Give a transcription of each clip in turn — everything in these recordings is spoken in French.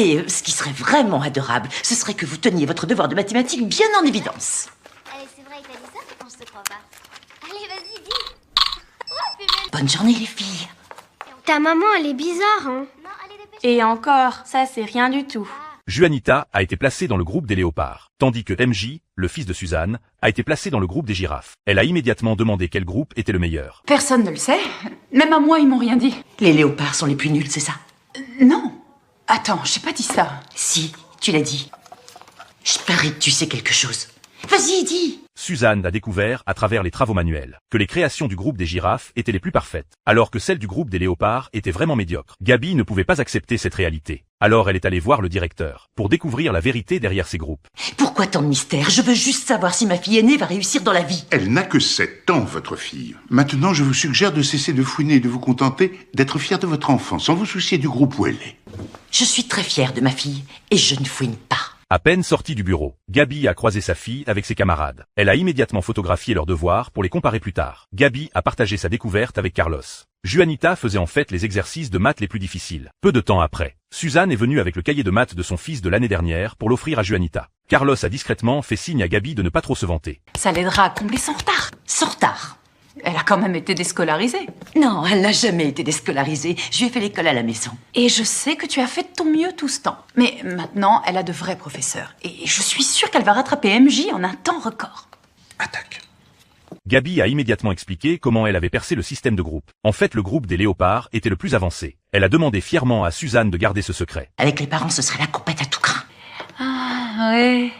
Et ce qui serait vraiment adorable, ce serait que vous teniez votre devoir de mathématiques bien en évidence. Allez, c'est vrai que t'as dit ça? Non, je te crois pas. Allez, vas-y, dis. Oh, fais même. Bonne journée les filles. Ta maman, elle est bizarre, hein. Non, allez, dépêche. Et encore, ça c'est rien du tout. Juanita a été placée dans le groupe des léopards, tandis que MJ, le fils de Suzanne, a été placé dans le groupe des girafes. Elle a immédiatement demandé quel groupe était le meilleur. Personne ne le sait. Même à moi, ils m'ont rien dit. Les léopards sont les plus nuls, c'est ça? Non. Attends, j'ai pas dit ça. Si, tu l'as dit. Je parie que tu sais quelque chose. Vas-y, dis. Suzanne a découvert, à travers les travaux manuels, que les créations du groupe des girafes étaient les plus parfaites, alors que celles du groupe des léopards étaient vraiment médiocres. Gabi ne pouvait pas accepter cette réalité. Alors elle est allée voir le directeur, pour découvrir la vérité derrière ces groupes. Pourquoi tant de mystère? Je veux juste savoir si ma fille aînée va réussir dans la vie. Elle n'a que 7 ans, votre fille. Maintenant, je vous suggère de cesser de fouiner et de vous contenter d'être fier de votre enfant, sans vous soucier du groupe où elle est. Je suis très fière de ma fille, et je ne fouine pas. À peine sortie du bureau, Gabi a croisé sa fille avec ses camarades. Elle a immédiatement photographié leurs devoirs pour les comparer plus tard. Gabi a partagé sa découverte avec Carlos. Juanita faisait en fait les exercices de maths les plus difficiles. Peu de temps après, Suzanne est venue avec le cahier de maths de son fils de l'année dernière pour l'offrir à Juanita. Carlos a discrètement fait signe à Gabi de ne pas trop se vanter. Ça l'aidera à combler son retard. Son retard. Elle a quand même été déscolarisée. Non, elle n'a jamais été déscolarisée. Je lui ai fait l'école à la maison. Et je sais que tu as fait de ton mieux tout ce temps. Mais maintenant, elle a de vrais professeurs. Et je suis sûre qu'elle va rattraper MJ en un temps record. Attaque. Gabi a immédiatement expliqué comment elle avait percé le système de groupe. En fait, le groupe des léopards était le plus avancé. Elle a demandé fièrement à Suzanne de garder ce secret. Avec les parents, ce serait la compète à tout crin. Ah, ouais.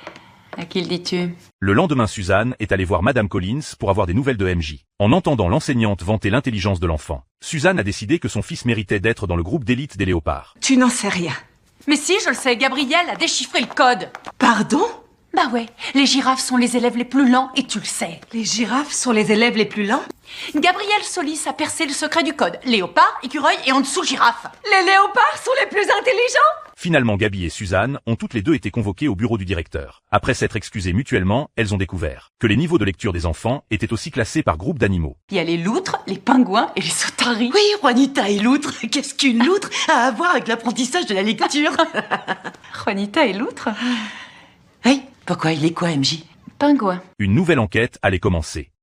À qui le dis-tu? Le lendemain, Suzanne est allée voir Madame Collins pour avoir des nouvelles de MJ. En entendant l'enseignante vanter l'intelligence de l'enfant, Suzanne a décidé que son fils méritait d'être dans le groupe d'élite des léopards. Tu n'en sais rien. Mais si, je le sais, Gabrielle a déchiffré le code. Pardon? Bah ouais, les girafes sont les élèves les plus lents et tu le sais. Les girafes sont les élèves les plus lents? Gabrielle Solis a percé le secret du code. Léopard, écureuil et en dessous girafe. Les léopards sont les plus intelligents? Finalement, Gabi et Suzanne ont toutes les deux été convoquées au bureau du directeur. Après s'être excusées mutuellement, elles ont découvert que les niveaux de lecture des enfants étaient aussi classés par groupe d'animaux. Il y a les loutres, les pingouins et les sautarits. Oui, Juanita et l'outre. Qu'est-ce qu'une loutre a à voir avec l'apprentissage de la lecture? Juanita et l'outre. Oui, pourquoi il est quoi, MJ? Pingouin. Une nouvelle enquête allait commencer.